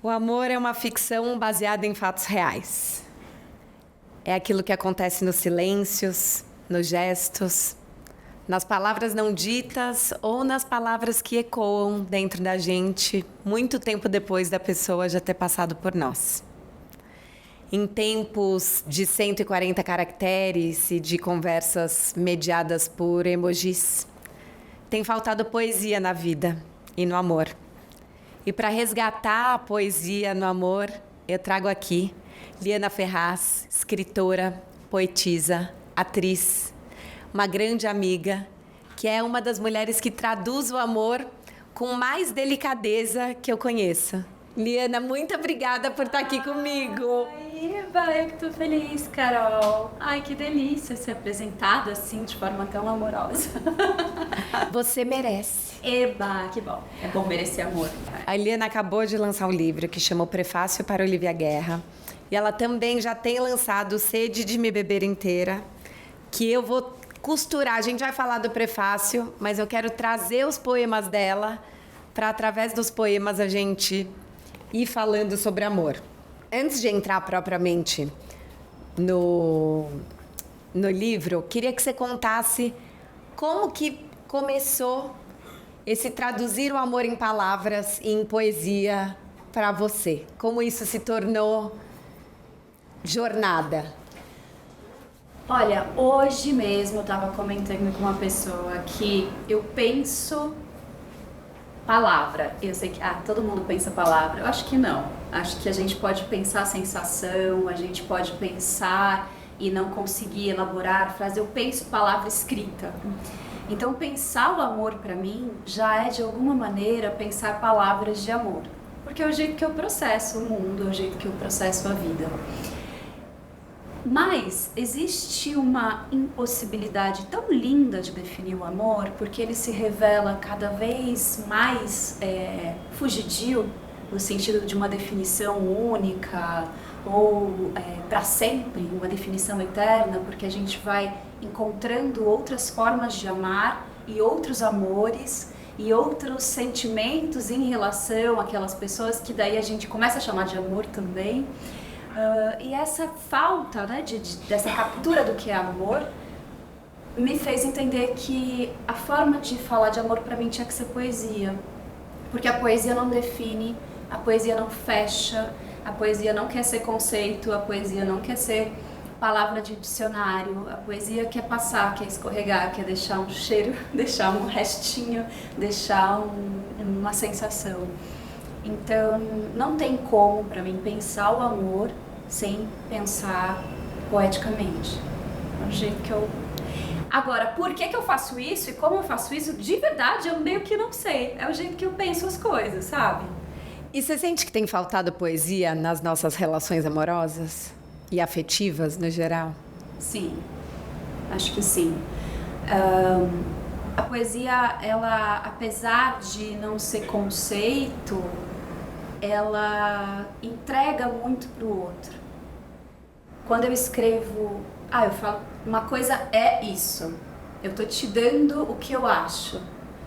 O amor é uma ficção baseada em fatos reais. É aquilo que acontece nos silêncios, nos gestos, nas palavras não ditas ou nas palavras que ecoam dentro da gente muito tempo depois da pessoa já ter passado por nós. Em tempos de 140 caracteres e de conversas mediadas por emojis, tem faltado poesia na vida e no amor. E para resgatar a poesia no amor, eu trago aqui Liana Ferraz, escritora, poetisa, atriz, uma grande amiga, que é uma das mulheres que traduz o amor com mais delicadeza que eu conheço. Liana, muito obrigada por estar aqui comigo. Eba, eu que tô feliz, Carol. Ai, que delícia ser apresentada assim, de forma tão amorosa. Você merece. Eba, que bom. É bom merecer amor. A Liana acabou de lançar um livro que chama O Prefácio para Olivia Guerra. E ela também já tem lançado Sede de Me Beber Inteira, que eu vou costurar. A gente vai falar do prefácio, mas eu quero trazer os poemas dela para, através dos poemas, a gente ir falando sobre amor. Antes de entrar propriamente no livro, queria que você contasse como que começou esse traduzir o amor em palavras e em poesia para você. Como isso se tornou jornada? Olha, hoje mesmo eu tava comentando com uma pessoa que eu penso palavra. Eu sei que todo mundo pensa palavra. Eu acho que não. Acho que a gente pode pensar sensação, a gente pode pensar e não conseguir elaborar frase. Eu penso palavra escrita. Então pensar o amor para mim já é de alguma maneira pensar palavras de amor. Porque é o jeito que eu processo o mundo, é o jeito que eu processo a vida. Mas existe uma impossibilidade tão linda de definir o amor, porque ele se revela cada vez mais fugidio, no sentido de uma definição única ou para sempre, uma definição eterna, porque a gente vai encontrando outras formas de amar e outros amores e outros sentimentos em relação àquelas pessoas que daí a gente começa a chamar de amor também. E essa falta, né, dessa captura do que é amor me fez entender que a forma de falar de amor para mim tinha que ser poesia, porque a poesia não define, a poesia não fecha, a poesia não quer ser conceito, a poesia não quer ser palavra de dicionário, a poesia quer passar, quer escorregar, quer deixar um cheiro, deixar um restinho, deixar uma sensação. Então, não tem como, para mim, pensar o amor sem pensar poeticamente. É o jeito que eu... Agora, por que eu faço isso e como eu faço isso, de verdade, eu meio que não sei. É o jeito que eu penso as coisas, sabe? E você sente que tem faltado poesia nas nossas relações amorosas e afetivas, no geral? Sim, acho que sim. A poesia, ela, apesar de não ser conceito, ela entrega muito pro outro. Quando eu escrevo, eu falo, uma coisa é isso, eu tô te dando o que eu acho.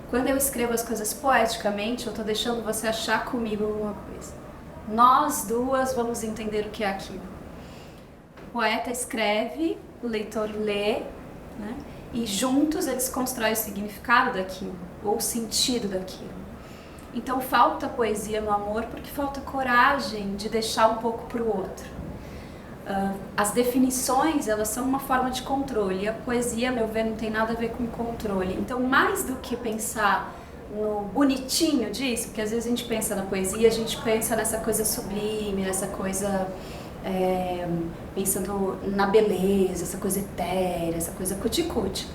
Quando eu escrevo as coisas poeticamente, eu tô deixando você achar comigo alguma coisa. Nós duas vamos entender o que é aquilo. O poeta escreve, o leitor lê, né? E juntos eles constroem o significado daquilo, ou o sentido daquilo. Então falta poesia no amor porque falta coragem de deixar um pouco para o outro. As definições, elas são uma forma de controle, e a poesia, a meu ver, não tem nada a ver com controle. Então, mais do que pensar no bonitinho disso, porque às vezes a gente pensa na poesia, a gente pensa nessa coisa sublime, nessa coisa pensando na beleza, essa coisa etérea, essa coisa cuti-cuti.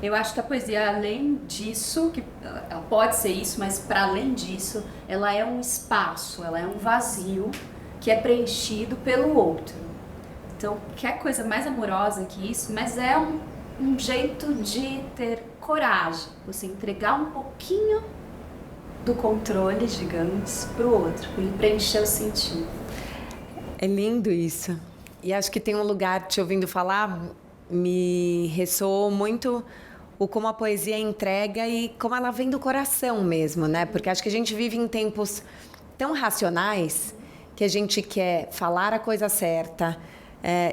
Eu acho que a poesia, além disso, que ela pode ser isso, mas para além disso, ela é um espaço, ela é um vazio que é preenchido pelo outro. Então, quer coisa mais amorosa que isso, mas é um jeito de ter coragem, você entregar um pouquinho do controle, digamos, para o outro, para ele preencher o sentido. É lindo isso. E acho que tem um lugar, te ouvindo falar, me ressoou muito o como a poesia entrega e como ela vem do coração mesmo, né? Porque acho que a gente vive em tempos tão racionais que a gente quer falar a coisa certa,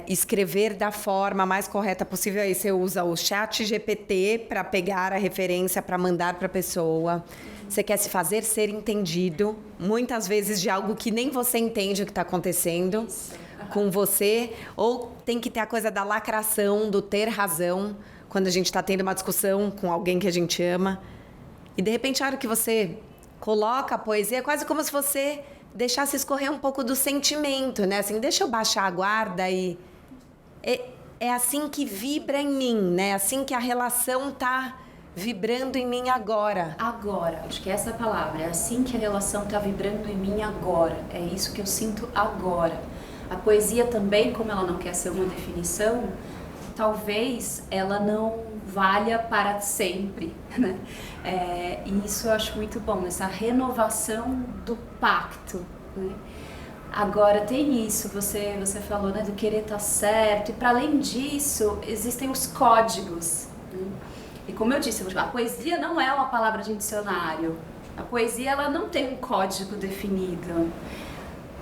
escrever da forma mais correta possível. Aí você usa o chat GPT para pegar a referência, para mandar para a pessoa. Você quer se fazer ser entendido, muitas vezes de algo que nem você entende o que está acontecendo com você. Ou tem que ter a coisa da lacração, do ter razão, quando a gente está tendo uma discussão com alguém que a gente ama. E, de repente, a hora que você coloca a poesia, é quase como se você deixasse escorrer um pouco do sentimento, né? Assim, deixa eu baixar a guarda e... É assim que vibra em mim, né? Assim que a relação tá vibrando em mim agora. Agora, acho que essa é a palavra. É assim que a relação tá vibrando em mim agora. É isso que eu sinto agora. A poesia também, como ela não quer ser uma definição, talvez ela não valha para sempre, né? E isso eu acho muito bom, essa renovação do pacto, né? Agora tem isso, você falou, né, do querer estar certo, e para além disso, existem os códigos, né? E como eu disse, a poesia não é uma palavra de dicionário, a poesia ela não tem um código definido.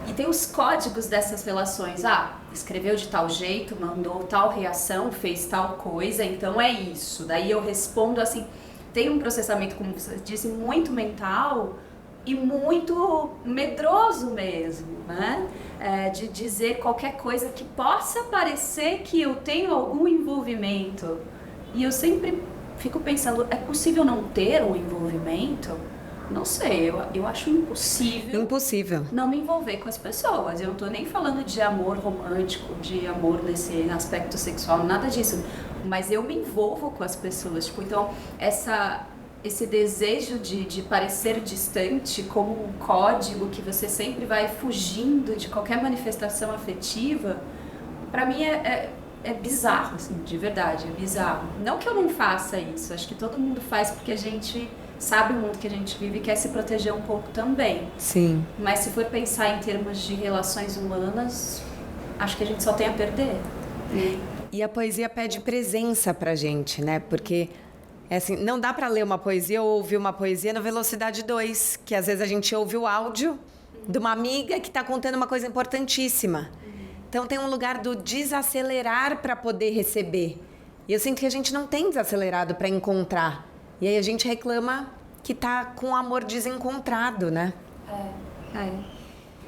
E tem os códigos dessas relações. Escreveu de tal jeito, mandou tal reação, fez tal coisa, então é isso. Daí eu respondo assim. Tem um processamento, como você disse, muito mental e muito medroso mesmo, né? De dizer qualquer coisa que possa parecer que eu tenho algum envolvimento. E eu sempre fico pensando, é possível não ter um envolvimento? Não sei, eu acho impossível não me envolver com as pessoas. Eu não tô nem falando de amor romântico, de amor nesse aspecto sexual, nada disso. Mas eu me envolvo com as pessoas. Tipo, então, esse desejo de parecer distante como um código que você sempre vai fugindo de qualquer manifestação afetiva, pra mim é bizarro, assim, de verdade, é bizarro. Não que eu não faça isso, acho que todo mundo faz porque a gente sabe o mundo que a gente vive e quer se proteger um pouco também. Sim. Mas se for pensar em termos de relações humanas, acho que a gente só tem a perder. E a poesia pede presença pra gente, né? Porque, assim, não dá pra ler uma poesia ou ouvir uma poesia na velocidade 2, que às vezes a gente ouve o áudio de uma amiga que tá contando uma coisa importantíssima. Então tem um lugar do desacelerar para poder receber. E eu sinto que a gente não tem desacelerado para encontrar. E aí a gente reclama que tá com o amor desencontrado, né?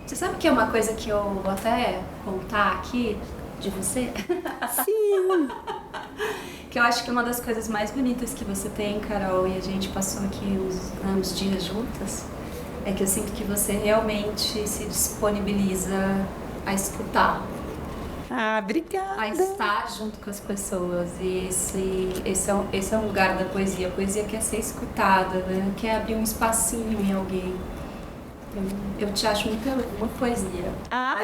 Você sabe que é uma coisa que eu vou até contar aqui de você? Sim! Que eu acho que uma das coisas mais bonitas que você tem, Carol, e a gente passou aqui uns dias juntas, é que eu sinto que você realmente se disponibiliza a escutar. Obrigada. A estar junto com as pessoas. E esse é um lugar da poesia. A poesia quer ser escutada, né? Quer abrir um espacinho em alguém. Eu te acho muito poesia.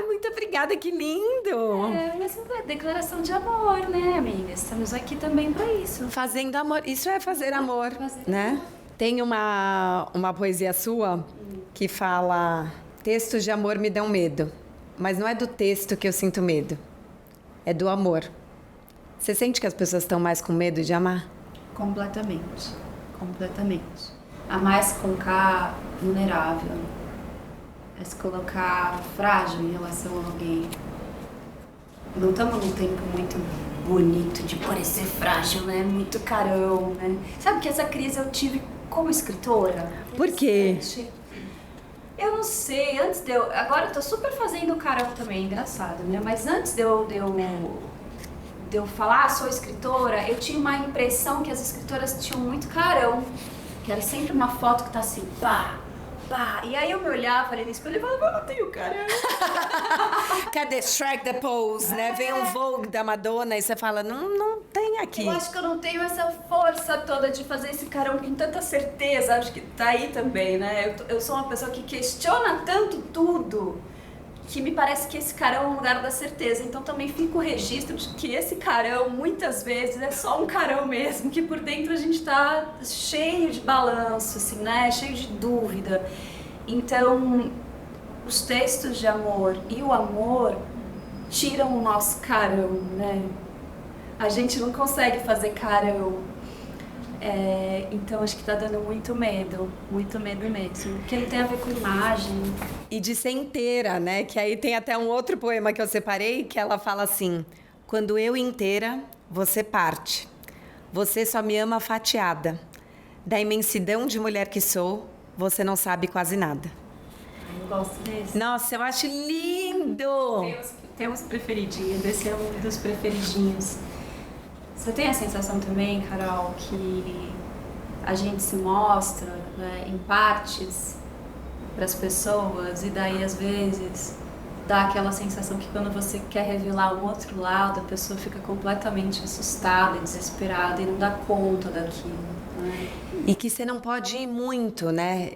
Muito obrigada, que lindo! Mas é declaração de amor, né, amiga? Estamos aqui também pra isso. Fazendo amor. Isso é fazer amor, né? Tem uma poesia sua que fala: textos de amor me dão medo. Mas não é do texto que eu sinto medo. É do amor. Você sente que as pessoas estão mais com medo de amar? Completamente. Completamente. Amar é se colocar vulnerável. É se colocar frágil em relação a alguém. Não estamos num tempo muito bonito de parecer frágil, né? Muito carão, né? Sabe que essa crise eu tive como escritora? Por quê? Eu não sei, agora eu tô super fazendo carão também, engraçado, né? Mas antes de eu falar, sou escritora, eu tinha uma impressão que as escritoras tinham muito carão. Que era sempre uma foto que tá assim, pá, pá. E aí eu me olhava ali no espelho e falava, eu não tenho carão. Cadê Strike the Pose, né? Vem um Vogue da Madonna e você fala, não tem aqui. Eu acho que eu não tenho essa força toda de fazer esse carão com tanta certeza. Acho que tá aí também, né? Eu sou uma pessoa que questiona tanto tudo que me parece que esse carão é um lugar da certeza. Então também fica o registro de que esse carão, muitas vezes, é só um carão mesmo, que por dentro a gente tá cheio de balanço, assim, né? Cheio de dúvida. Então, os textos de amor e o amor tiram o nosso carão, né? A gente não consegue fazer carão. Então acho que tá dando muito medo mesmo. Porque não tem a ver com imagem. E de ser inteira, né? Que aí tem até um outro poema que eu separei, que ela fala assim: quando eu inteira, você parte. Você só me ama fatiada. Da imensidão de mulher que sou, você não sabe quase nada. Eu gosto desse. Nossa, eu acho lindo! Tem uns preferidinhos, esse é um dos preferidinhos. Você tem a sensação também, Carol, que a gente se mostra, né, em partes para as pessoas e daí às vezes dá aquela sensação que quando você quer revelar um outro lado, a pessoa fica completamente assustada, desesperada e não dá conta daquilo, né? E que você não pode ir muito, né?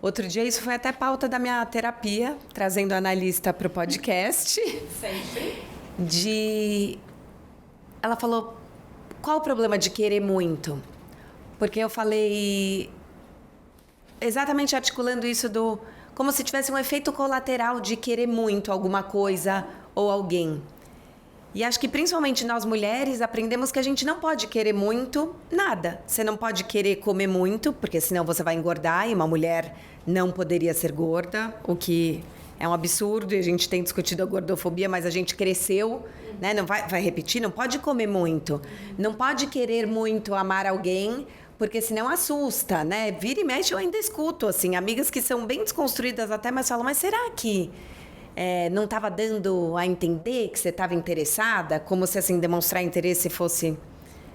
Outro dia isso foi até pauta da minha terapia, trazendo a analista para o podcast. Sempre. Ela falou, qual o problema de querer muito? Porque eu falei, exatamente articulando isso como se tivesse um efeito colateral de querer muito alguma coisa ou alguém. E acho que principalmente nós mulheres aprendemos que a gente não pode querer muito nada. Você não pode querer comer muito, porque senão você vai engordar e uma mulher não poderia ser gorda, o que é um absurdo e a gente tem discutido a gordofobia, mas a gente cresceu, né? Não vai repetir, não pode comer muito. Não pode querer muito amar alguém, porque senão assusta, né? Vira e mexe eu ainda escuto, assim, amigas que são bem desconstruídas até, mas falam, mas será que não estava dando a entender que você estava interessada? Como se, assim, demonstrar interesse fosse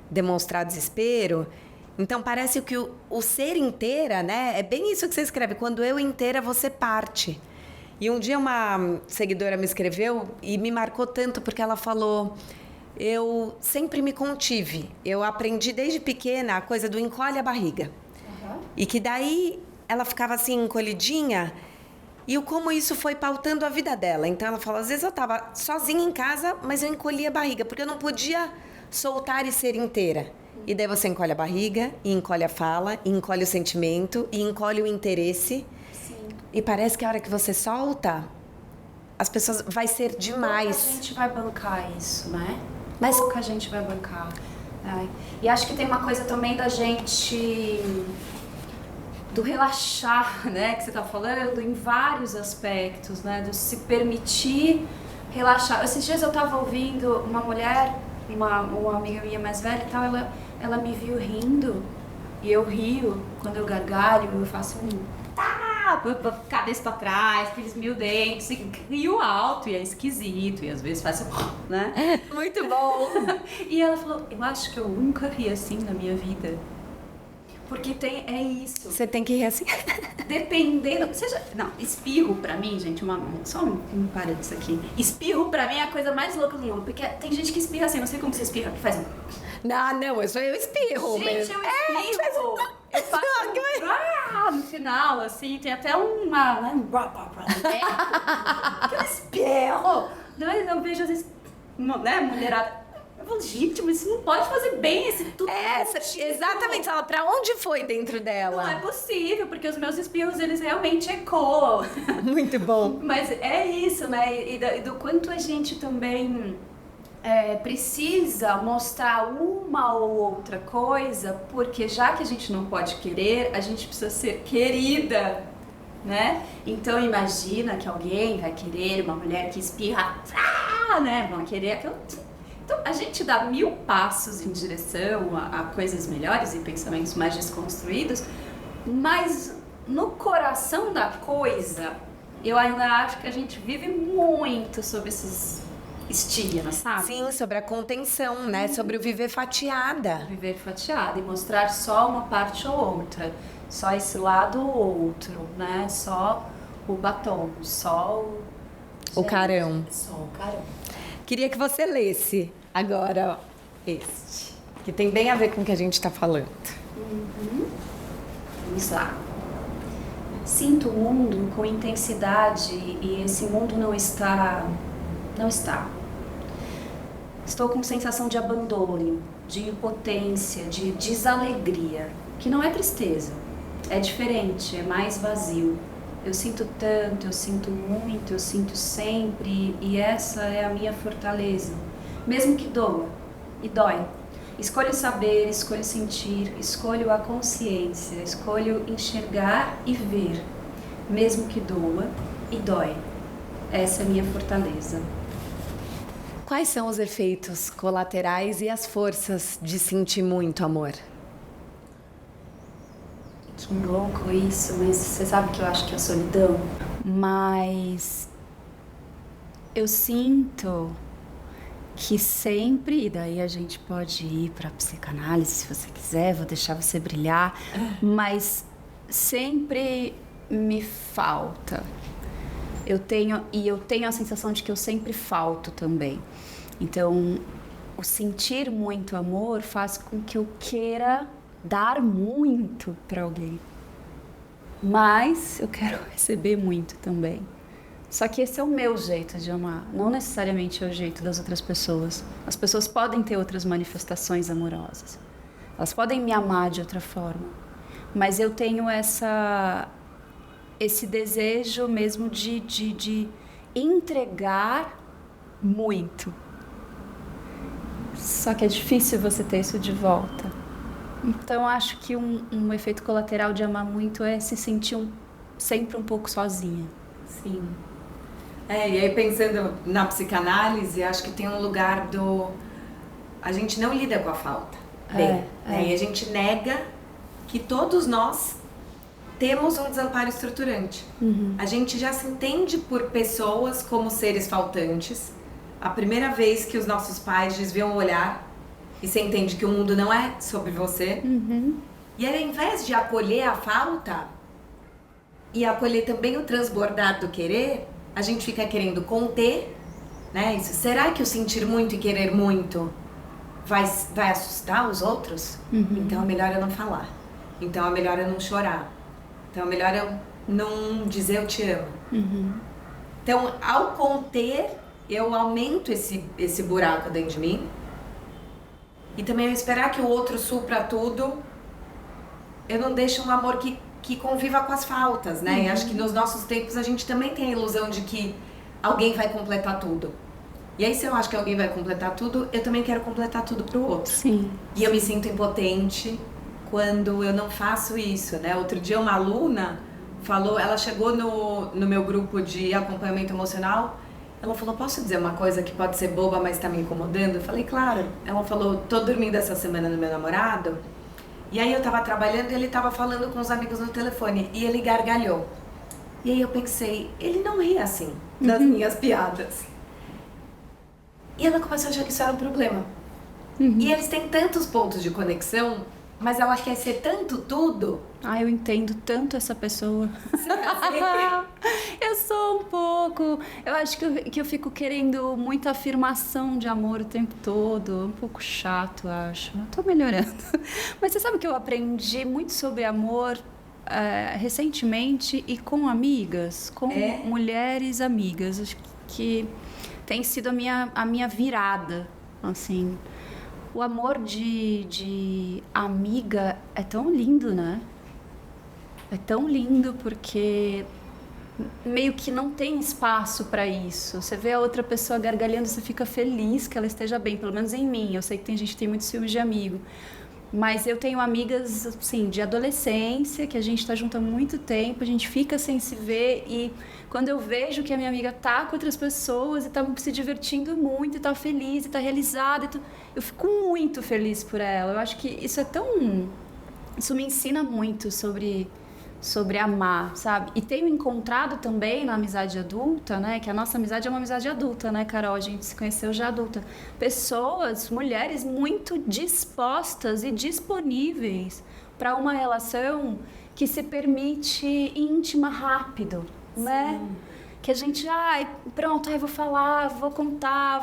demonstrar desespero. Então, parece que o ser inteira, né? É bem isso que você escreve. Quando eu inteira, você parte. E um dia uma seguidora me escreveu e me marcou tanto porque ela falou... Eu sempre me contive. Eu aprendi desde pequena a coisa do encolhe a barriga. Uhum. E que daí ela ficava assim, encolhidinha... E como isso foi pautando a vida dela. Então, ela fala, às vezes eu estava sozinha em casa, mas eu encolhia a barriga, porque eu não podia soltar e ser inteira. E daí você encolhe a barriga, e encolhe a fala, e encolhe o sentimento, e encolhe o interesse. Sim. E parece que a hora que você solta, as pessoas... vai ser demais. Pouca gente vai bancar isso, né? Mas pouca gente vai bancar. E acho que tem uma coisa também da gente... do relaxar, né, que você tá falando, em vários aspectos, né, do se permitir relaxar. Esses dias eu tava ouvindo uma mulher, uma amiga minha mais velha e tal, ela me viu rindo, e eu rio, quando eu gargalho, eu faço cabeça pra trás, aqueles 1000 dentes, e rio alto, e é esquisito, e às vezes faço, né? Muito bom! E ela falou, eu acho que eu nunca ri assim na minha vida. Porque é isso. Você tem que rir assim. Dependendo... Não, espirro pra mim, gente, só um parênteses aqui. Espirro pra mim é a coisa mais louca do mundo. Porque tem gente que espirra assim, não sei como você espirra, que faz um... Não, eu espirro gente, mesmo. Eu espirro. Eu faço no final, assim, tem até uma... né, que eu espirro. Não, eu vejo às vezes, né, mulherada... Eu falo, gente, mas você não pode fazer bem esse tudo. Exatamente. Ela, pra onde foi dentro dela? Não é possível, porque os meus espirros, eles realmente ecoam. Muito bom. Mas é isso, né? E do quanto a gente também precisa mostrar uma ou outra coisa, porque já que a gente não pode querer, a gente precisa ser querida, né? Então imagina que alguém vai querer uma mulher que espirra, né? Vão querer aquilo... Então, a gente dá 1000 passos em direção a coisas melhores e pensamentos mais desconstruídos, mas no coração da coisa, eu ainda acho que a gente vive muito sobre esses estigmas, sabe? Sim, sobre a contenção, né? Sobre o viver fatiada. Viver fatiada e mostrar só uma parte ou outra, só esse lado ou outro, né? Só o batom, só o carão. Só o carão. Queria que você lesse agora este, que tem bem a ver com o que a gente está falando. Vamos lá. Sinto o mundo com intensidade e esse mundo não está. Estou com sensação de abandono, de impotência, de desalegria, que não é tristeza, é diferente, é mais vazio. Eu sinto tanto, eu sinto muito, eu sinto sempre, e essa é a minha fortaleza. Mesmo que doa, e dói. Escolho saber, escolho sentir, escolho a consciência, escolho enxergar e ver, mesmo que doa e dói. Essa é a minha fortaleza. Quais são os efeitos colaterais e as forças de sentir muito amor? Que louco isso, mas você sabe que eu acho que é solidão? Mas eu sinto que sempre, e daí a gente pode ir para psicanálise se você quiser, vou deixar você brilhar, mas sempre me falta. Eu tenho a sensação de que eu sempre falto também. Então, o sentir muito amor faz com que eu queira dar muito para alguém. Mas eu quero receber muito também. Só que esse é o meu jeito de amar, não necessariamente é o jeito das outras pessoas. As pessoas podem ter outras manifestações amorosas. Elas podem me amar de outra forma. Mas eu tenho esse desejo mesmo de entregar muito. Só que é difícil você ter isso de volta. Então acho que um efeito colateral de amar muito é se sentir sempre um pouco sozinha. Sim. E aí pensando na psicanálise, acho que tem um lugar a gente não lida com a falta bem, né? E a gente nega que todos nós temos um desamparo estruturante. A gente já se entende por pessoas como seres faltantes. A primeira vez que os nossos pais desviam o olhar e você entende que o mundo não é sobre você. E aí, ao invés de acolher a falta e acolher também o transbordar do querer, a gente fica querendo conter, né? Isso. Será que o sentir muito e querer muito vai assustar os outros? Então é melhor eu não falar. Então é melhor eu não chorar. Então é melhor eu não dizer eu te amo. Então, ao conter, eu aumento esse buraco dentro de mim. E também ao esperar que o outro supra tudo, eu não deixo um amor que conviva com as faltas, né? E acho que nos nossos tempos a gente também tem a ilusão de que alguém vai completar tudo. E aí, se eu acho que alguém vai completar tudo, eu também quero completar tudo pro outro. Sim. E eu me sinto impotente quando eu não faço isso, né? Outro dia uma aluna falou, ela chegou no meu grupo de acompanhamento emocional, ela falou, posso dizer uma coisa que pode ser boba, mas tá me incomodando? Eu falei, claro. Ela falou, tô dormindo essa semana no meu namorado, e aí eu tava trabalhando e ele tava falando com os amigos no telefone, e ele gargalhou. E aí eu pensei, ele não ri assim das minhas piadas. E ela começou a achar que isso era um problema. E eles têm tantos pontos de conexão, mas ela quer ser tanto tudo. Eu entendo tanto essa pessoa. Você é assim? Eu sou um pouco. Eu acho que eu fico querendo muita afirmação de amor o tempo todo. Um pouco chato, acho. Eu tô melhorando. Mas você sabe que eu aprendi muito sobre amor recentemente e com amigas, com mulheres amigas. Acho que tem sido a minha virada, assim. O amor de amiga é tão lindo, né? É tão lindo porque meio que não tem espaço para isso. Você vê a outra pessoa gargalhando, você fica feliz que ela esteja bem, pelo menos em mim. Eu sei que tem gente que tem muitos ciúmes de amigo. Mas eu tenho amigas, assim, de adolescência, que a gente tá junto há muito tempo, a gente fica sem se ver e quando eu vejo que a minha amiga tá com outras pessoas e tá se divertindo muito, e tá feliz, e tá realizada, eu fico muito feliz por ela. Eu acho que isso isso me ensina muito sobre amar, sabe? E tenho encontrado também na amizade adulta, né? Que a nossa amizade é uma amizade adulta, né, Carol? A gente se conheceu já adulta. Pessoas, mulheres muito dispostas e disponíveis para uma relação que se permite íntima rápido, né? Que a gente, pronto, vou falar, vou contar,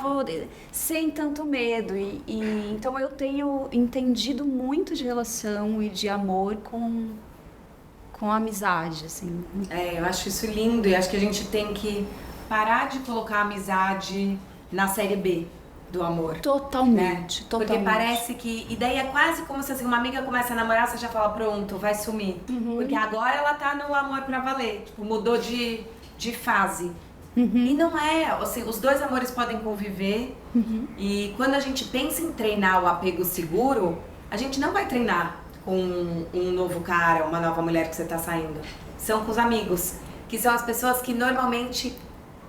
sem tanto medo. Então eu tenho entendido muito de relação e de amor com a amizade, assim. Eu acho isso lindo e acho que a gente tem que parar de colocar a amizade na série B do amor. Totalmente, né? totalmente. Porque parece que... E daí é quase como se assim, uma amiga começa a namorar, você já fala, pronto, vai sumir. Porque agora ela tá no amor pra valer. Tipo, mudou de fase. E não é, assim, os dois amores podem conviver. E quando a gente pensa em treinar o apego seguro, a gente não vai treinar com um novo cara, uma nova mulher que você tá saindo. São com os amigos, que são as pessoas que normalmente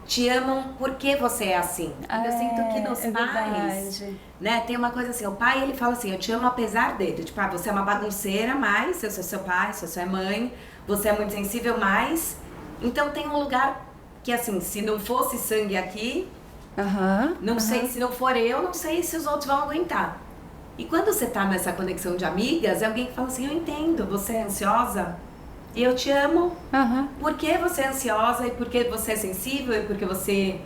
te amam porque você é assim. Eu sinto que nos pais, né, tem uma coisa assim, o pai, ele fala assim, eu te amo apesar dele. Tipo, você é uma bagunceira, mas eu sou seu pai, sou sua mãe, você é muito sensível, mas... Então tem um lugar que, assim, se não fosse sangue aqui, não sei, se não for eu, não sei se os outros vão aguentar. E quando você tá nessa conexão de amigas, é alguém que fala assim, eu entendo, você é ansiosa, e eu te amo, porque você é ansiosa, e porque você é sensível, e porque você,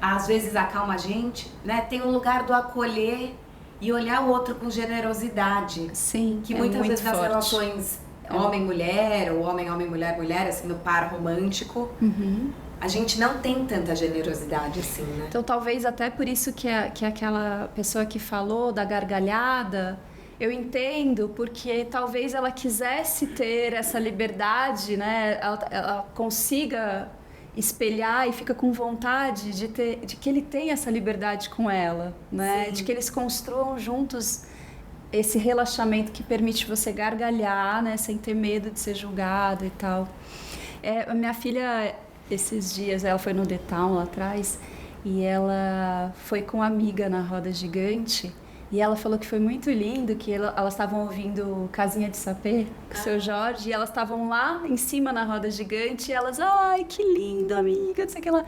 às vezes, acalma a gente, né? Tem um lugar do acolher e olhar o outro com generosidade. Sim, que muitas vezes nas relações homem-mulher, ou homem-homem, mulher-mulher, assim, no par romântico, a gente não tem tanta generosidade assim, né? Então, talvez até por isso que aquela pessoa que falou da gargalhada, eu entendo, porque talvez ela quisesse ter essa liberdade, né? Ela consiga espelhar e fica com vontade de que ele tenha essa liberdade com ela, né? Sim. De que eles construam juntos esse relaxamento que permite você gargalhar, né? Sem ter medo de ser julgado e tal. A minha filha... Esses dias ela foi no The Town lá atrás e ela foi com uma amiga na roda gigante e ela falou que foi muito lindo, que elas estavam ouvindo Casinha de Sapê com o seu Jorge e elas estavam lá em cima na roda gigante e elas, ai, que lindo, amiga, não sei o que lá.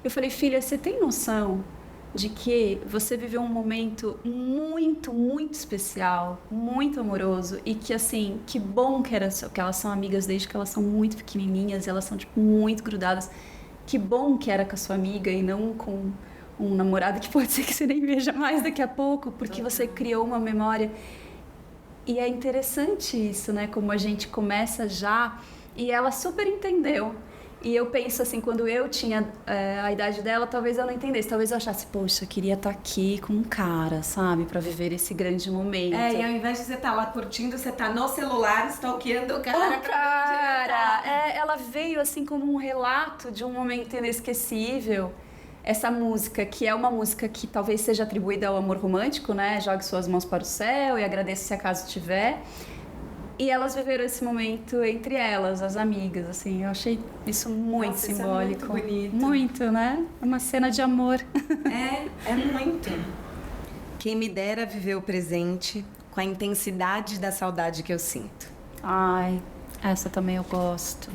Eu falei, filha, você tem noção de que você viveu um momento muito, muito especial, muito amoroso e que, assim, que bom que elas são amigas desde que elas são muito pequenininhas, elas são, tipo, muito grudadas. Que bom que era com a sua amiga e não com um namorado que pode ser que você nem veja mais daqui a pouco, porque você criou uma memória. E é interessante isso, né? Como a gente começa já e ela super entendeu. E eu penso assim, quando eu tinha a idade dela, talvez eu não entendesse. Talvez eu achasse, poxa, eu queria estar aqui com um cara, sabe? Pra viver esse grande momento. E ao invés de você estar lá curtindo, você tá no celular, stalkeando o cara. Ela veio assim como um relato de um momento inesquecível. Essa música, que é uma música que talvez seja atribuída ao amor romântico, né? Jogue suas mãos para o céu e agradeça se acaso tiver. E elas viveram esse momento entre elas, as amigas, assim. Eu achei isso muito simbólico. Isso é muito bonito. Muito, né? É uma cena de amor. É muito. Quem me dera viver o presente com a intensidade da saudade que eu sinto. Ai, essa também eu gosto.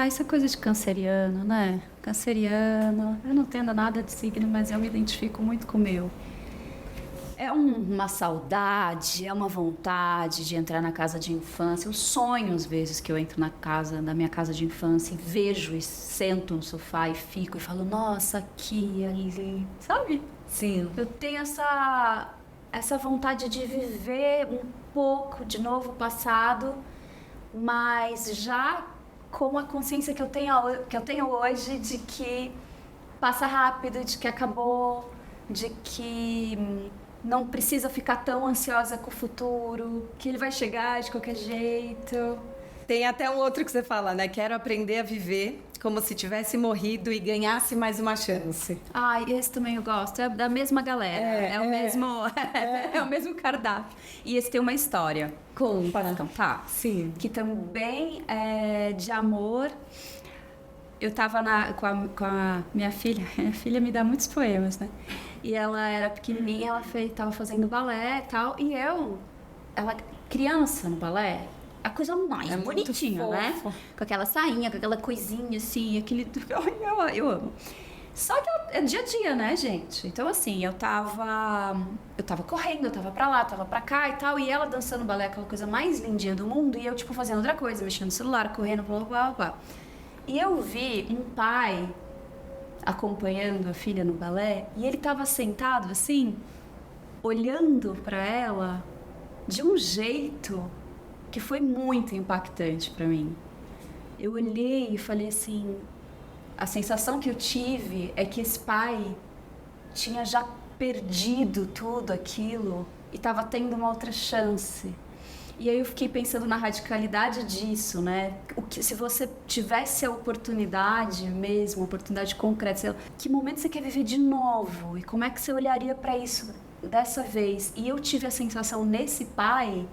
Isso é coisa de canceriano, né? Canceriano. Eu não entendo nada de signo, mas eu me identifico muito com o meu. É uma saudade, é uma vontade de entrar na casa de infância. Eu sonho, às vezes, que eu entro na minha casa de infância e vejo e sento no sofá e fico e falo, nossa, aqui, ali, sabe? Sim. Eu tenho essa vontade de viver um pouco de novo o passado, mas já com a consciência que eu tenho hoje de que passa rápido, de que acabou, de que... não precisa ficar tão ansiosa com o futuro, que ele vai chegar de qualquer jeito. Tem até um outro que você fala, né? Quero aprender a viver como se tivesse morrido e ganhasse mais uma chance. Esse também eu gosto. É da mesma galera. É o mesmo cardápio. E esse tem uma história. Conta. Pode contar? Sim. Que também é de amor. Eu tava com a minha filha. Minha filha me dá muitos poemas, né? E ela era pequenininha, ela tava fazendo balé e tal. E ela criança no balé, a coisa mais bonitinha, né? Com aquela sainha, com aquela coisinha assim, aquele... Eu amo. Só que é dia a dia, né, gente? Então, assim, eu tava correndo, eu tava pra lá, tava pra cá e tal. E ela dançando balé, aquela coisa mais lindinha do mundo. E eu, tipo, fazendo outra coisa, mexendo no celular, correndo, blá, blá, blá. E eu vi um pai acompanhando a filha no balé, e ele estava sentado assim, olhando para ela de um jeito que foi muito impactante para mim. Eu olhei e falei assim, a sensação que eu tive é que esse pai tinha já perdido tudo aquilo e estava tendo uma outra chance. E aí eu fiquei pensando na radicalidade disso, né? Se você tivesse a oportunidade mesmo, oportunidade concreta, que momento você quer viver de novo? E como é que você olharia para isso dessa vez? E eu tive a sensação nesse pai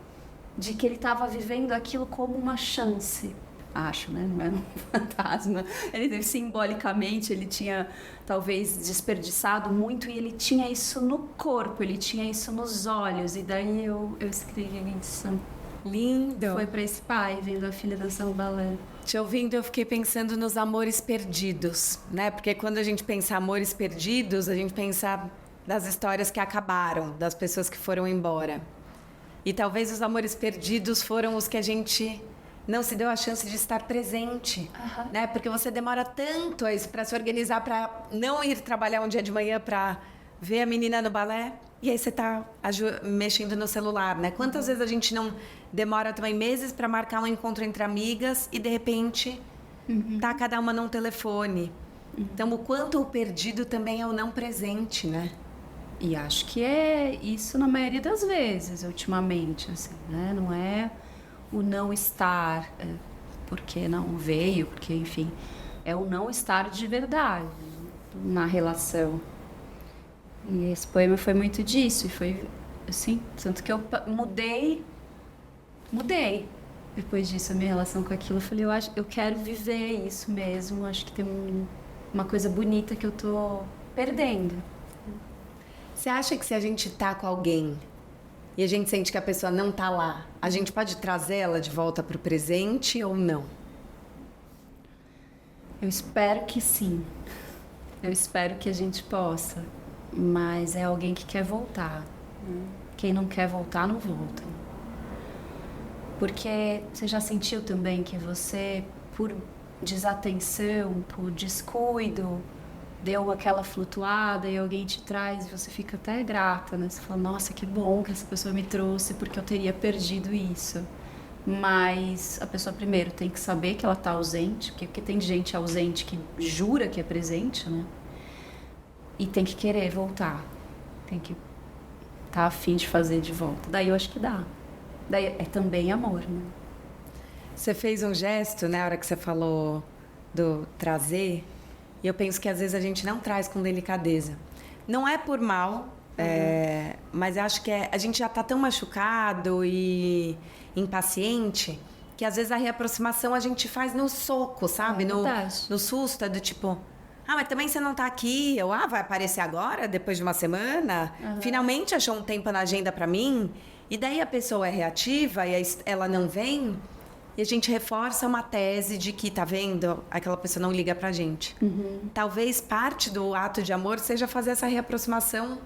de que ele estava vivendo aquilo como uma chance. Acho, né? Não é um fantasma. Ele simbolicamente, ele tinha talvez desperdiçado muito e ele tinha isso no corpo, ele tinha isso nos olhos. E daí eu escrevi isso. Lindo. Foi para esse pai, vendo a filha dançando balé. Te ouvindo, eu fiquei pensando nos amores perdidos, né? Porque quando a gente pensa amores perdidos, a gente pensa das histórias que acabaram, das pessoas que foram embora. E talvez os amores perdidos foram os que a gente não se deu a chance de estar presente, né? Porque você demora tanto para se organizar, para não ir trabalhar um dia de manhã para ver a menina no balé, e aí você está mexendo no celular, né? Quantas vezes a gente não demora também meses para marcar um encontro entre amigas e de repente tá cada uma num telefone. Então o quanto o perdido também é o não presente, né? E acho que é isso na maioria das vezes, ultimamente, assim, né? Não é o não estar, porque não veio, porque, enfim, é o não estar de verdade na relação. E esse poema foi muito disso, e foi assim, tanto que eu mudei depois disso a minha relação com aquilo. Eu falei, eu quero viver isso mesmo, acho que tem uma coisa bonita que eu tô perdendo. Você acha que se a gente tá com alguém e a gente sente que a pessoa não tá lá, a gente pode trazê-la de volta pro presente ou não? Eu espero que sim. Eu espero que a gente possa. Mas é alguém que quer voltar. Quem não quer voltar, não volta. Porque você já sentiu também que você, por desatenção, por descuido, deu aquela flutuada e alguém te traz e você fica até grata, né? Você fala, nossa, que bom que essa pessoa me trouxe, porque eu teria perdido isso. Mas a pessoa primeiro tem que saber que ela está ausente, porque tem gente ausente que jura que é presente, né? E tem que querer voltar, tem que estar a fim de fazer de volta. Daí eu acho que dá. Daí é também amor, né? Você fez um gesto, né, na hora que você falou do trazer, e eu penso que às vezes a gente não traz com delicadeza. Não é por mal, mas eu acho que a gente já está tão machucado e impaciente que às vezes a reaproximação a gente faz no soco, sabe? No susto, do tipo, mas também você não tá aqui. Eu, vai aparecer agora, depois de uma semana? Finalmente achou um tempo na agenda para mim? E daí a pessoa é reativa e ela não vem, e a gente reforça uma tese de que, tá vendo, aquela pessoa não liga pra gente. Talvez parte do ato de amor seja fazer essa reaproximação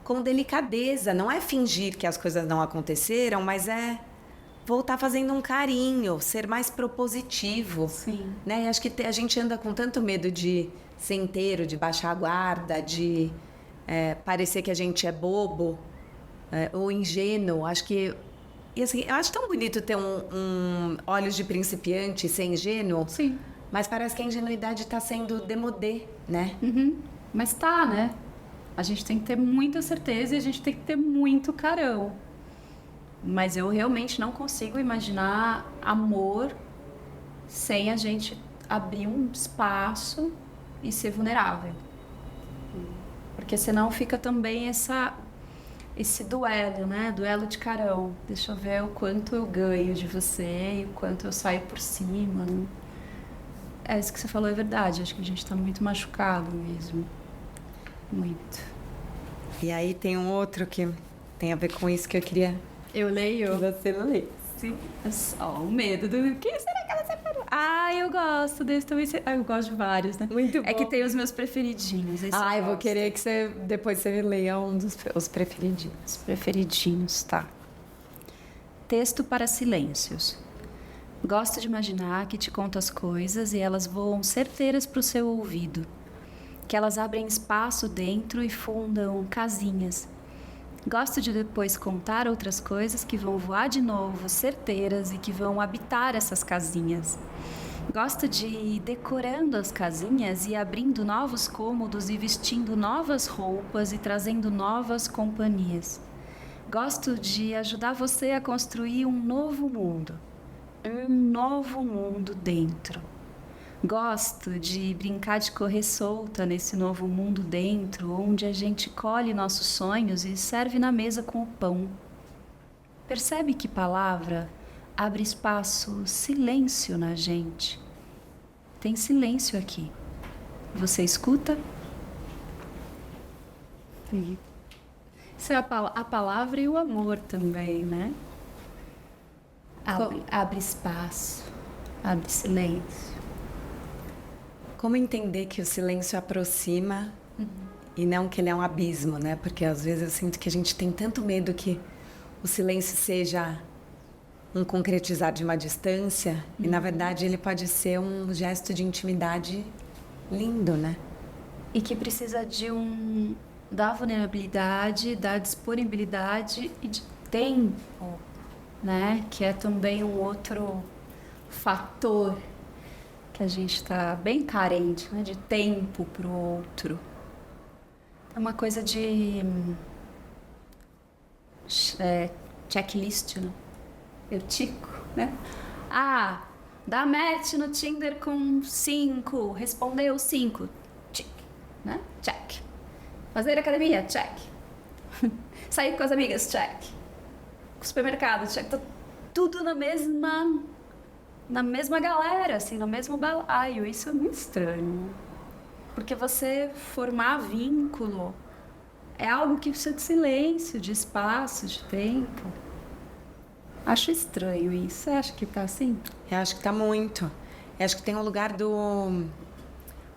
com delicadeza. Não é fingir que as coisas não aconteceram, mas é voltar fazendo um carinho, ser mais propositivo. Sim. Né? E acho que a gente anda com tanto medo de ser inteiro, de baixar a guarda, de parecer que a gente é bobo ou ingênuo. Acho que... E assim, eu acho tão bonito ter um olhos de principiante e ser ingênuo. Sim. Mas parece que a ingenuidade está sendo demodê, né? Mas tá, né? A gente tem que ter muita certeza e a gente tem que ter muito carão. Mas eu realmente não consigo imaginar amor sem a gente abrir um espaço e ser vulnerável. Porque senão fica também esse duelo, né? Duelo de carão. Deixa eu ver o quanto eu ganho de você e o quanto eu saio por cima. Né? Isso que você falou é verdade. Acho que a gente tá muito machucado mesmo. Muito. E aí tem um outro que tem a ver com isso que eu queria... Eu leio? Que você não lê. Sim. O medo do... Quem será que ela separou? Eu gosto desse também. Eu gosto de vários, né? Muito bom. É que tem os meus preferidinhos. Eu vou querer que depois você leia os preferidinhos. Os preferidinhos, tá. Texto para silêncios. Gosto de imaginar que te conto as coisas e elas voam certeiras para o seu ouvido. Que elas abrem espaço dentro e fundam casinhas. Gosto de depois contar outras coisas que vão voar de novo, certeiras, e que vão habitar essas casinhas. Gosto de ir decorando as casinhas e abrindo novos cômodos e vestindo novas roupas e trazendo novas companhias. Gosto de ajudar você a construir um novo mundo dentro. Gosto de brincar de correr solta nesse novo mundo dentro, onde a gente colhe nossos sonhos e serve na mesa com o pão. Percebe que palavra abre espaço, silêncio na gente. Tem silêncio aqui. Você escuta? Sim. Isso é a palavra e o amor também, né? Abre espaço, abre silêncio. Como entender que o silêncio aproxima e não que ele é um abismo, né? Porque às vezes eu sinto que a gente tem tanto medo que o silêncio seja um concretizar de uma distância e na verdade ele pode ser um gesto de intimidade lindo, né? E que precisa da vulnerabilidade, da disponibilidade e de tempo, né? Que é também um outro fator que a gente está bem carente, né? De tempo para o outro. É uma coisa de checklist, né? Eu tico, né? Dá match no Tinder com 5, respondeu 5, check, né? Check. Fazer academia, check. Sair com as amigas, check. Supermercado, check. Tá tudo na mesma galera, assim, no mesmo balaio. Isso é muito estranho. Porque você formar vínculo é algo que precisa de silêncio, de espaço, de tempo. Acho estranho isso. Você acha que tá assim? Eu acho que tá muito. Eu acho que tem um lugar do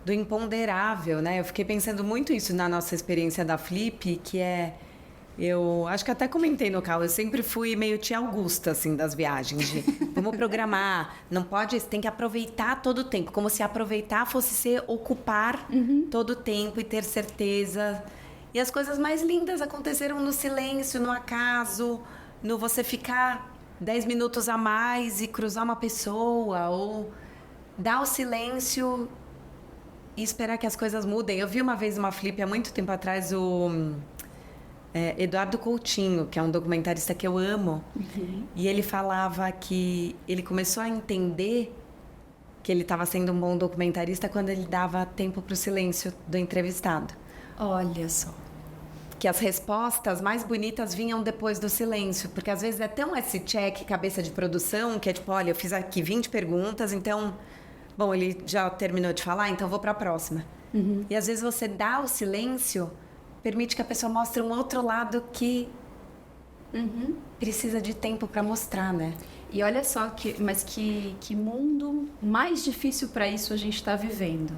imponderável, né? Eu fiquei pensando muito isso na nossa experiência da Flip, que é... Eu acho que até comentei no carro, eu sempre fui meio tia Augusta, assim, das viagens. De, vamos programar, não pode, você tem que aproveitar todo o tempo. Como se aproveitar fosse ser ocupar todo o tempo e ter certeza. E as coisas mais lindas aconteceram no silêncio, no acaso, no você ficar 10 minutos a mais e cruzar uma pessoa, ou dar o silêncio e esperar que as coisas mudem. Eu vi uma vez uma Flip, há muito tempo atrás, Eduardo Coutinho, que é um documentarista que eu amo, e ele falava que ele começou a entender que ele estava sendo um bom documentarista quando ele dava tempo para o silêncio do entrevistado. Olha só. Que as respostas mais bonitas vinham depois do silêncio, porque às vezes é tão esse check cabeça de produção, que é tipo, olha, eu fiz aqui 20 perguntas, então, bom, ele já terminou de falar, então vou para a próxima. E às vezes você dá o silêncio, permite que a pessoa mostre um outro lado que precisa de tempo para mostrar, né? E olha só que mundo mais difícil para isso a gente está vivendo.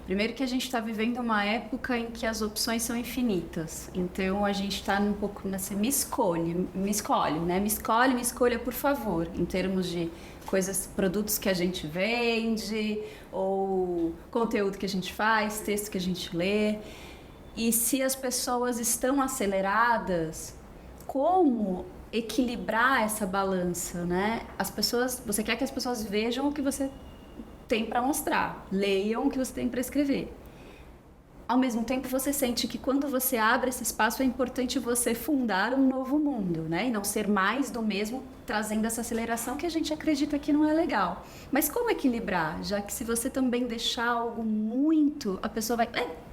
Primeiro que a gente está vivendo uma época em que as opções são infinitas. Então a gente está um pouco nessa me escolhe, né? Me escolha, por favor, em termos de coisas, produtos que a gente vende, ou conteúdo que a gente faz, texto que a gente lê. E se as pessoas estão aceleradas, como equilibrar essa balança, né? Você quer que as pessoas vejam o que você tem para mostrar, leiam o que você tem para escrever. Ao mesmo tempo, você sente que quando você abre esse espaço é importante você fundar um novo mundo, né? E não ser mais do mesmo, trazendo essa aceleração que a gente acredita que não é legal. Mas como equilibrar? Já que se você também deixar algo muito, a pessoa vai...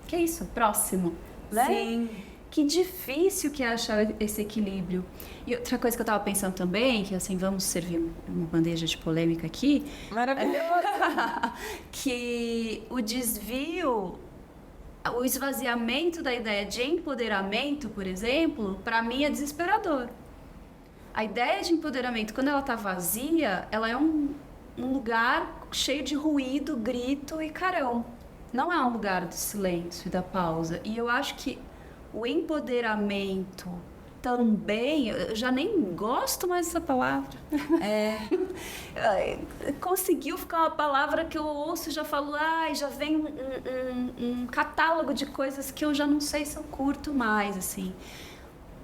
que é isso? Próximo. Né? Sim. Que difícil que é achar esse equilíbrio. E outra coisa que eu estava pensando também, que assim, vamos servir uma bandeja de polêmica aqui. Maravilhoso! Que o desvio, o esvaziamento da ideia de empoderamento, por exemplo, para mim é desesperador. A ideia de empoderamento, quando ela está vazia, ela é um lugar cheio de ruído, grito e carão. Não é um lugar do silêncio e da pausa. E eu acho que o empoderamento também, eu já nem gosto mais dessa palavra. Conseguiu ficar uma palavra que eu ouço e já falo, já vem um catálogo de coisas que eu já não sei se eu curto mais, assim.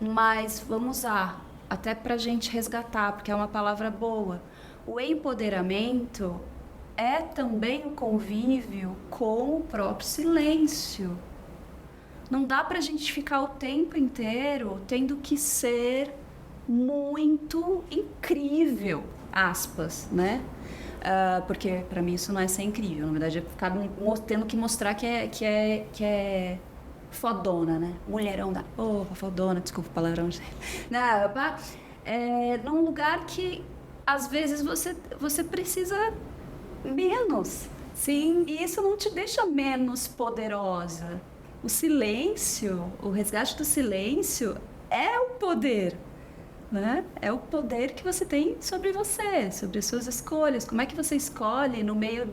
Mas vamos usar, até pra gente resgatar, porque é uma palavra boa. O empoderamento é também um convívio com o próprio silêncio. Não dá pra gente ficar o tempo inteiro tendo que ser muito incrível, aspas, né? Porque pra mim isso não é ser incrível, na verdade é ficar tendo que mostrar que é fodona, né? Mulherão da porra, fodona, desculpa o palavrão. Não, num lugar que às vezes você precisa menos. Sim. E isso não te deixa menos poderosa. O silêncio, o resgate do silêncio é o poder, né? É o poder que você tem sobre você, sobre as suas escolhas. Como é que você escolhe no meio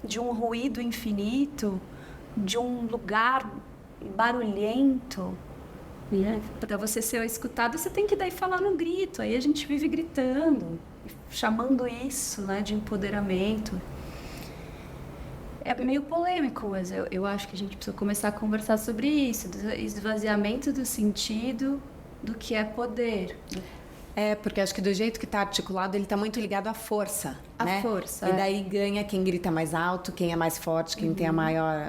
de um ruído infinito, de um lugar barulhento? Para você ser escutado, você tem que daí falar no grito. Aí a gente vive gritando, chamando isso, né, de empoderamento. É meio polêmico, mas eu acho que a gente precisa começar a conversar sobre isso, do esvaziamento do sentido do que é poder. Porque acho que do jeito que está articulado, ele está muito ligado à força, né? Força. E daí ganha quem grita mais alto, quem é mais forte, quem tem a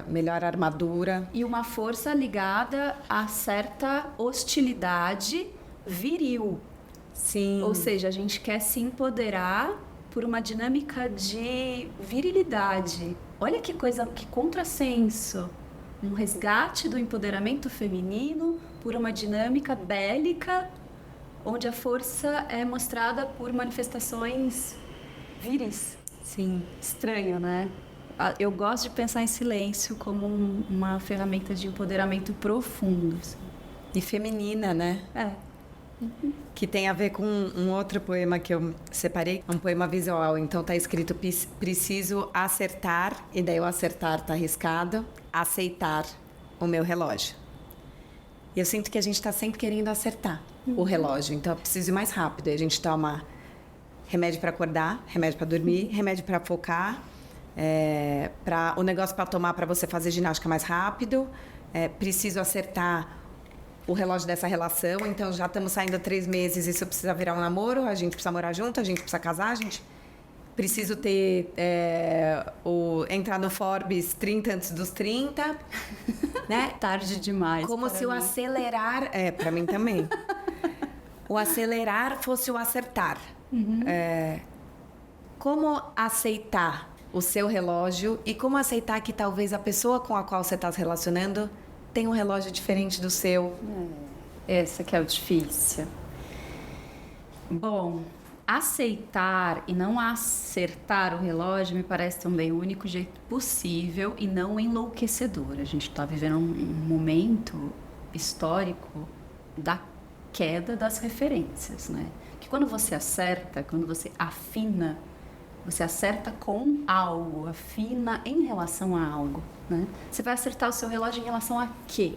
melhor armadura. E uma força ligada a certa hostilidade viril. Sim. Ou seja, a gente quer se empoderar por uma dinâmica de virilidade. Olha que coisa, que contrassenso. Um resgate do empoderamento feminino por uma dinâmica bélica, onde a força é mostrada por manifestações viris. Sim. Estranho, né? Eu gosto de pensar em silêncio como uma ferramenta de empoderamento profundo. Assim. E feminina, né? Que tem a ver com um outro poema que eu separei, um poema visual. Então tá escrito: preciso acertar, e daí o acertar tá arriscado, aceitar o meu relógio. E eu sinto que a gente tá sempre querendo acertar o relógio, então eu preciso ir mais rápido. Aí a gente toma remédio para acordar, remédio para dormir, remédio para focar, o negócio para tomar para você fazer ginástica mais rápido. Preciso acertar o relógio dessa relação, então já estamos saindo há 3 meses, isso precisa virar um namoro, a gente precisa morar junto, a gente precisa casar, a gente preciso ter entrar no Forbes 30 antes dos 30, né? Tarde demais. Como se o acelerar, para mim também. O acelerar fosse o acertar. Como aceitar o seu relógio e como aceitar que talvez a pessoa com a qual você está se relacionando tem um relógio diferente do seu. Essa que é o difícil. Bom, aceitar e não acertar o relógio me parece também o único jeito possível e não enlouquecedor. A gente está vivendo um momento histórico da queda das referências, né? Que quando você acerta, quando você afina, você acerta com algo, afina em relação a algo, né? Você vai acertar o seu relógio em relação a quê?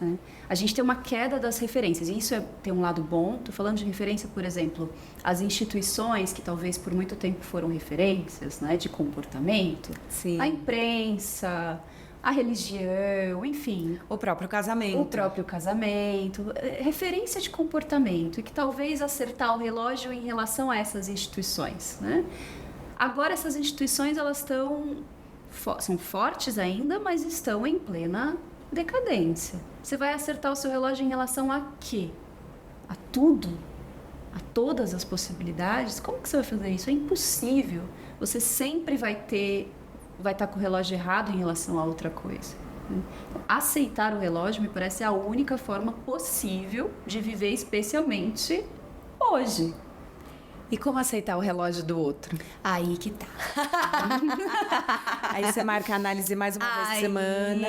Né? A gente tem uma queda das referências, e isso tem um lado bom. Estou falando de referência, por exemplo, as instituições que talvez por muito tempo foram referências, né, de comportamento. Sim. A imprensa, a religião, enfim. O próprio casamento. O próprio casamento, referência de comportamento, e que talvez acertar o relógio em relação a essas instituições, né? Agora essas instituições, elas são fortes ainda, mas estão em plena decadência. Você vai acertar o seu relógio em relação a quê? A tudo? A todas as possibilidades? Como que você vai fazer isso? É impossível. Você sempre vai estar com o relógio errado em relação a outra coisa. Aceitar o relógio me parece a única forma possível de viver, especialmente hoje. E como aceitar o relógio do outro? Aí que tá. Aí você marca a análise mais uma vez por semana.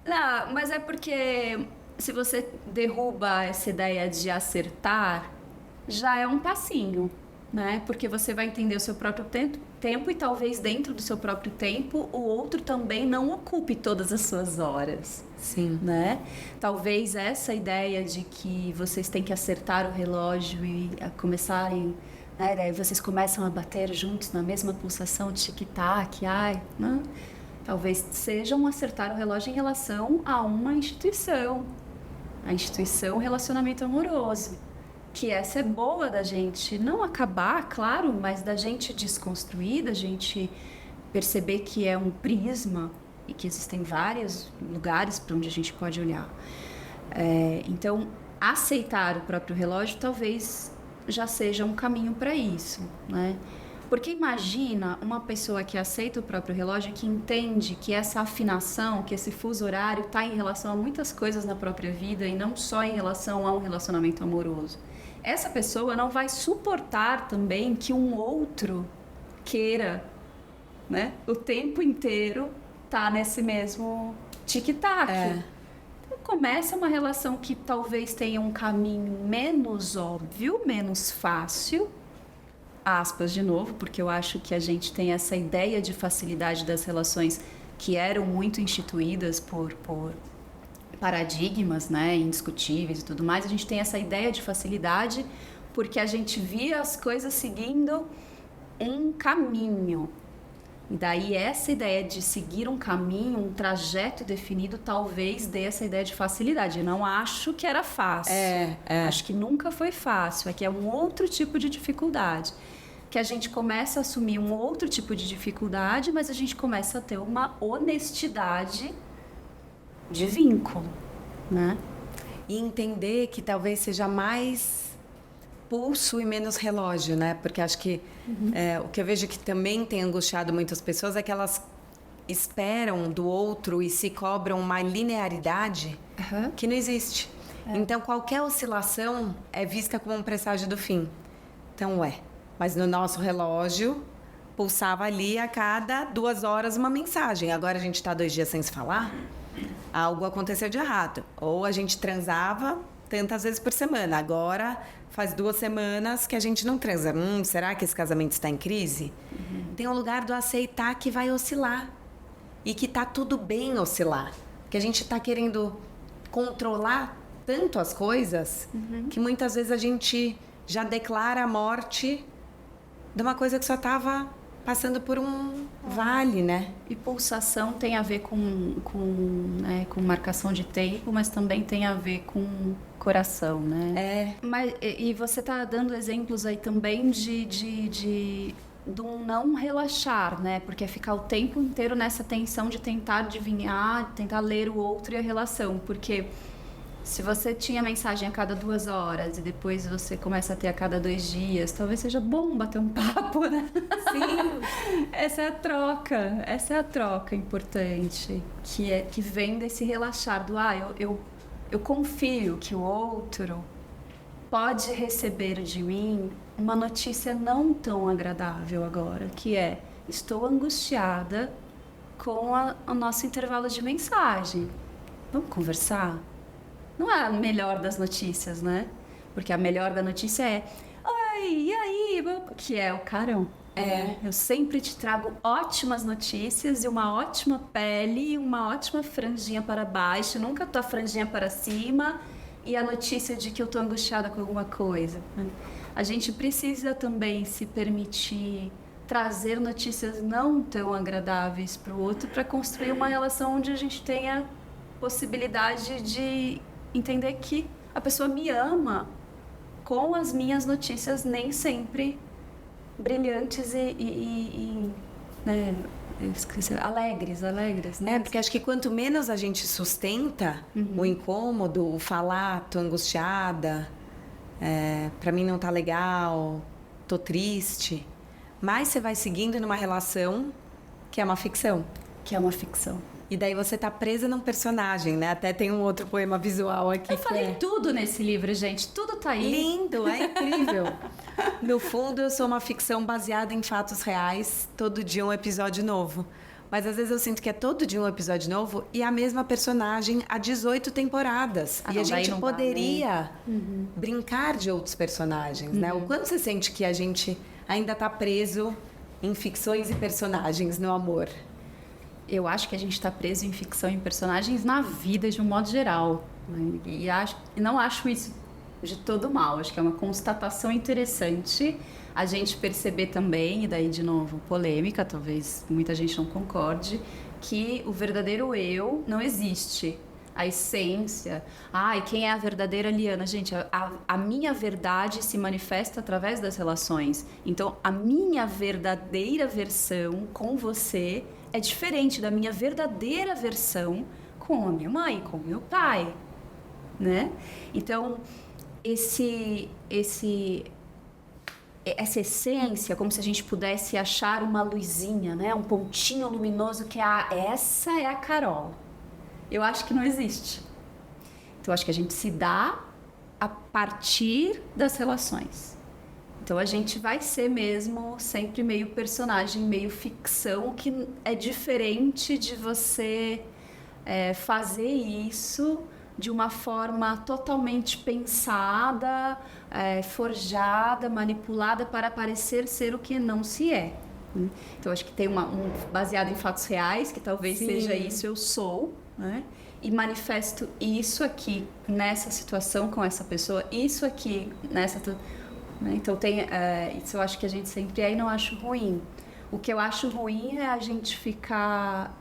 Não, mas é porque se você derruba essa ideia de acertar, já é um passinho, né? Porque você vai entender o seu próprio tempo e talvez dentro do seu próprio tempo o outro também não ocupe todas as suas horas. Sim. Né? Talvez essa ideia de que vocês têm que acertar o relógio e começarem, né? Daí vocês começam a bater juntos na mesma pulsação de tic-tac, né? Talvez seja um acertar o relógio em relação a uma instituição. A instituição relacionamento amoroso. Que essa é boa da gente não acabar, claro, mas da gente desconstruir, da gente perceber que é um prisma e que existem vários lugares para onde a gente pode olhar. Então, aceitar o próprio relógio talvez já seja um caminho para isso, né? Porque imagina uma pessoa que aceita o próprio relógio, que entende que essa afinação, que esse fuso horário está em relação a muitas coisas na própria vida e não só em relação a um relacionamento amoroso. Essa pessoa não vai suportar também que um outro queira, né, o tempo inteiro tá nesse mesmo tic-tac. Então começa uma relação que talvez tenha um caminho menos óbvio, menos fácil, aspas de novo, porque eu acho que a gente tem essa ideia de facilidade das relações que eram muito instituídas por paradigmas, né, indiscutíveis e tudo mais. A gente tem essa ideia de facilidade porque a gente via as coisas seguindo um caminho. E daí essa ideia de seguir um caminho, um trajeto definido, talvez dê essa ideia de facilidade. Eu não acho que era fácil. Acho que nunca foi fácil. É que é um outro tipo de dificuldade. Que a gente começa a assumir um outro tipo de dificuldade, mas a gente começa a ter uma honestidade de vínculo, né? E entender que talvez seja mais pulso e menos relógio, né? Porque acho que o que eu vejo que também tem angustiado muitas pessoas é que elas esperam do outro e se cobram uma linearidade que não existe. Então, qualquer oscilação é vista como um presságio do fim. Então, mas no nosso relógio pulsava ali a cada 2 horas uma mensagem. Agora a gente está 2 dias sem se falar, algo aconteceu de errado. Ou a gente transava tantas vezes por semana. Agora faz 2 semanas que a gente não transa. Será que esse casamento está em crise? Tem um lugar do aceitar que vai oscilar. E que tá tudo bem oscilar. Que a gente tá querendo controlar tanto as coisas que muitas vezes a gente já declara a morte de uma coisa que só estava passando por um vale, né? E pulsação tem a ver com marcação de tempo, mas também tem a ver com coração, né? Mas, e você tá dando exemplos aí também de um não relaxar, né? Porque é ficar o tempo inteiro nessa tensão de tentar adivinhar, tentar ler o outro e a relação. Porque se você tinha mensagem a cada 2 horas e depois você começa a ter a cada 2 dias, talvez seja bom bater um papo, né? Sim. Essa é a troca importante, que vem desse relaxar do eu confio que o outro pode receber de mim uma notícia não tão agradável agora, que é: estou angustiada com o nosso intervalo de mensagem. Vamos conversar? Não é a melhor das notícias, né? Porque a melhor da notícia é: oi, e aí? Que é o carão. Eu sempre te trago ótimas notícias e uma ótima pele, uma ótima franjinha para baixo, nunca tua franjinha para cima e a notícia de que eu tô angustiada com alguma coisa. A gente precisa também se permitir trazer notícias não tão agradáveis para o outro para construir uma relação onde a gente tenha possibilidade de entender que a pessoa me ama com as minhas notícias nem sempre brilhantes né, alegres, né? Porque acho que quanto menos a gente sustenta o incômodo, o falar, tô angustiada, pra mim não tá legal, tô triste, mais você vai seguindo numa relação que é uma ficção. E daí você tá presa num personagem, né? Até tem um outro poema visual aqui. Eu falei tudo nesse livro, gente. Tudo tá aí. Lindo, é incrível. No fundo, eu sou uma ficção baseada em fatos reais. Todo dia um episódio novo. Mas às vezes eu sinto que é todo dia um episódio novo e a mesma personagem há 18 temporadas. E a gente poderia brincar de outros personagens, né? O quanto você sente que a gente ainda tá preso em ficções e personagens no amor? Eu acho que a gente está preso em ficção e personagens na vida de um modo geral. E não acho isso de todo mal. Acho que é uma constatação interessante a gente perceber também, e daí de novo polêmica, talvez muita gente não concorde, que o verdadeiro eu não existe. A essência. E quem é a verdadeira Liana? Gente, a minha verdade se manifesta através das relações. Então, a minha verdadeira versão com você é diferente da minha verdadeira versão com a minha mãe, com o meu pai, né? Então, essa essência, como se a gente pudesse achar uma luzinha, né? Um pontinho luminoso que essa é a Carol. Eu acho que não existe. Então, acho que a gente se dá a partir das relações. Então, a gente vai ser mesmo sempre meio personagem, meio ficção, o que é diferente de você fazer isso de uma forma totalmente pensada, forjada, manipulada para parecer ser o que não se é. Então, acho que tem baseado em fatos reais, que talvez Sim. seja isso, eu sou, né? E manifesto isso aqui, nessa situação, com essa pessoa, isso aqui, nessa... Né? Então, isso eu acho que a gente sempre e não acho ruim. O que eu acho ruim é a gente ficar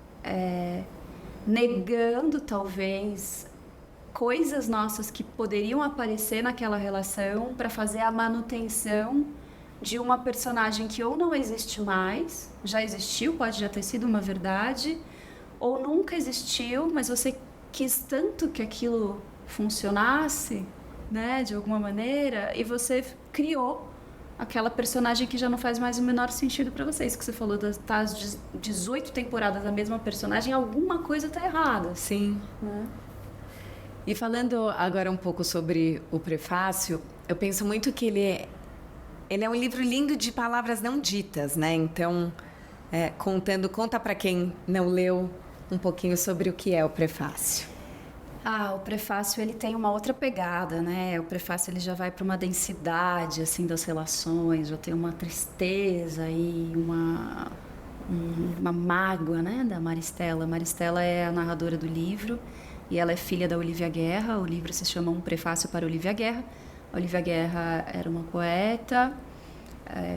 negando, talvez, coisas nossas que poderiam aparecer naquela relação para fazer a manutenção de uma personagem que ou não existe mais, já existiu, pode já ter sido uma verdade, ou nunca existiu, mas você quis tanto que aquilo funcionasse, né, de alguma maneira, e você criou aquela personagem que já não faz mais o menor sentido para vocês, que você falou das 18 temporadas da mesma personagem, alguma coisa tá errada. Sim. Né? E falando agora um pouco sobre o prefácio, eu penso muito que ele é um livro lindo de palavras não ditas, né? Então, conta para quem não leu um pouquinho sobre o que é o prefácio. O prefácio ele tem uma outra pegada, né? O prefácio ele já vai para uma densidade assim das relações, já tem uma tristeza e uma mágoa, né? Da Maristela. Maristela é a narradora do livro e ela é filha da Olivia Guerra. O livro se chama Um Prefácio para Olivia Guerra. A Olivia Guerra era uma poeta,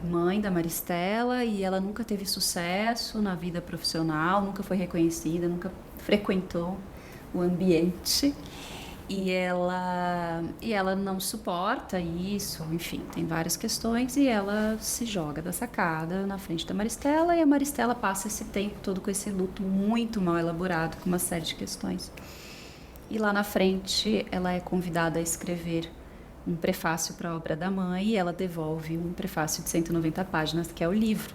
mãe da Maristela, e ela nunca teve sucesso na vida profissional, nunca foi reconhecida, nunca frequentou o ambiente, e ela não suporta isso, enfim, tem várias questões, e ela se joga da sacada na frente da Maristela, e a Maristela passa esse tempo todo com esse luto muito mal elaborado, com uma série de questões. E lá na frente ela é convidada a escrever um prefácio para a obra da mãe, e ela devolve um prefácio de 190 páginas, que é o livro.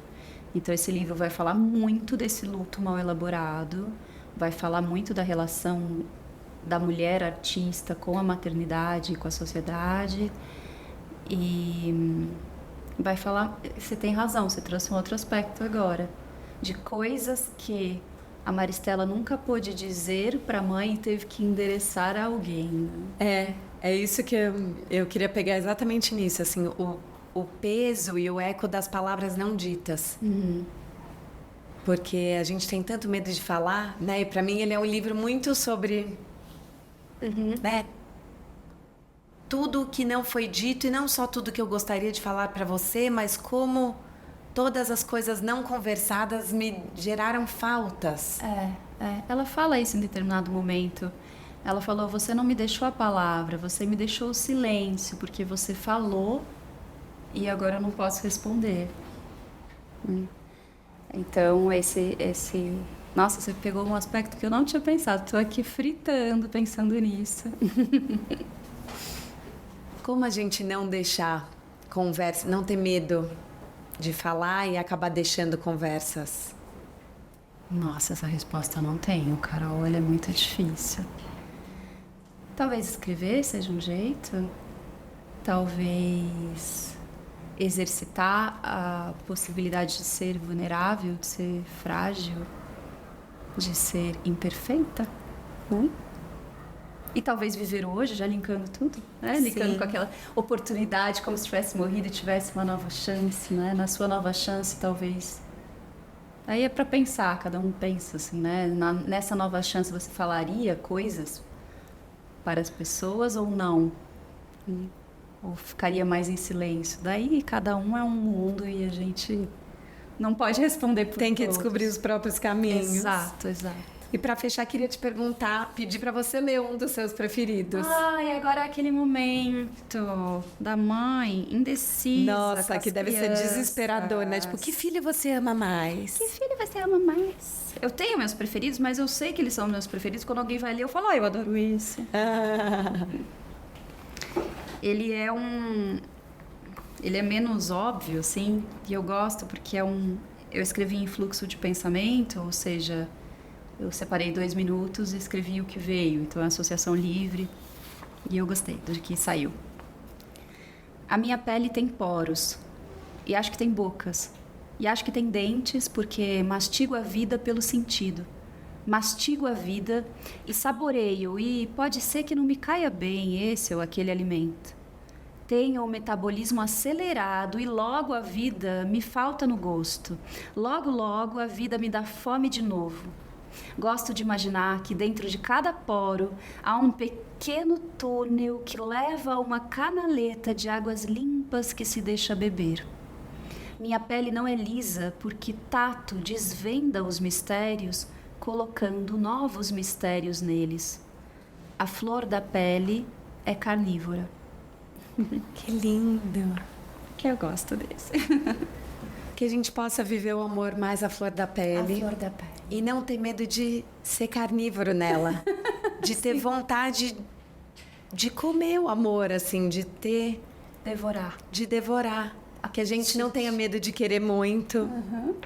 Então esse livro vai falar muito desse luto mal elaborado, vai falar muito da relação da mulher artista com a maternidade e com a sociedade, e vai falar, você tem razão, você trouxe um outro aspecto agora, de coisas que a Maristela nunca pôde dizer para a mãe e teve que endereçar a alguém. É isso que eu queria pegar exatamente nisso, assim, o peso e o eco das palavras não ditas. Uhum. Porque a gente tem tanto medo de falar, né? E para mim ele é um livro muito sobre, né? Tudo que não foi dito, e não só tudo que eu gostaria de falar para você, mas como todas as coisas não conversadas me geraram faltas. Ela fala isso em determinado momento. Ela falou, você não me deixou a palavra, você me deixou o silêncio, porque você falou e agora eu não posso responder. Então, Nossa, você pegou um aspecto que eu não tinha pensado. Estou aqui fritando, pensando nisso. Como a gente não deixar conversa, não ter medo de falar e acabar deixando conversas? Nossa, essa resposta eu não tenho, Carol. Ela é muito difícil. Talvez escrever seja um jeito. Talvez exercitar a possibilidade de ser vulnerável, de ser frágil, de ser imperfeita. E talvez viver hoje, já linkando tudo, né? Linkando com aquela oportunidade, como se tivesse morrido e tivesse uma nova chance, né? Na sua nova chance, talvez. Aí é para pensar, cada um pensa assim, né? Nessa nova chance você falaria coisas para as pessoas ou não? Ou ficaria mais em silêncio? Daí cada um é um mundo e a gente não pode responder por Tem que todos. descobrir os próprios caminhos. Exato, exato. E para fechar, queria te perguntar, pedir para você ler um dos seus preferidos. E agora é aquele momento da mãe indecisa. Nossa, que deve ser desesperador, né? Tipo, que filho você ama mais? Que filho você ama mais? Eu tenho meus preferidos, mas eu sei que eles são meus preferidos. Quando alguém vai ler, eu falo, eu adoro esse. Ele é menos óbvio, assim, e eu gosto porque eu escrevi em fluxo de pensamento, ou seja, eu separei 2 minutos e escrevi o que veio. Então é uma associação livre e eu gostei do que saiu. A minha pele tem poros e acho que tem bocas. E acho que tem dentes porque mastigo a vida pelo sentido. Mastigo a vida e saboreio, e pode ser que não me caia bem esse ou aquele alimento. Tenho o metabolismo acelerado e logo a vida me falta no gosto. Logo, logo a vida me dá fome de novo. Gosto de imaginar que dentro de cada poro há um pequeno túnel que leva a uma canaleta de águas limpas que se deixa beber. Minha pele não é lisa porque tato desvenda os mistérios, colocando novos mistérios neles. A flor da pele é carnívora. Que lindo! Que eu gosto desse. Que a gente possa viver o amor mais à flor da pele. A flor da pele. E não ter medo de ser carnívoro nela. De ter vontade de comer o amor, assim, de ter... Devorar. De devorar. Que a gente não tenha medo de querer muito.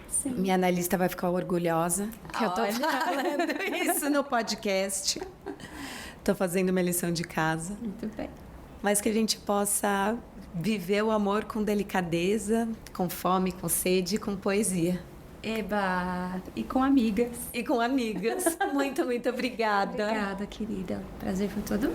Sim. Minha analista vai ficar orgulhosa que eu tô Olha. falando isso no podcast. Tô fazendo uma lição de casa. Muito bem. Mas que a gente possa viver o amor com delicadeza, com fome, com sede, com poesia. Eba! E com amigas. E com amigas. Muito, muito obrigada. Obrigada, querida. Prazer foi todo meu.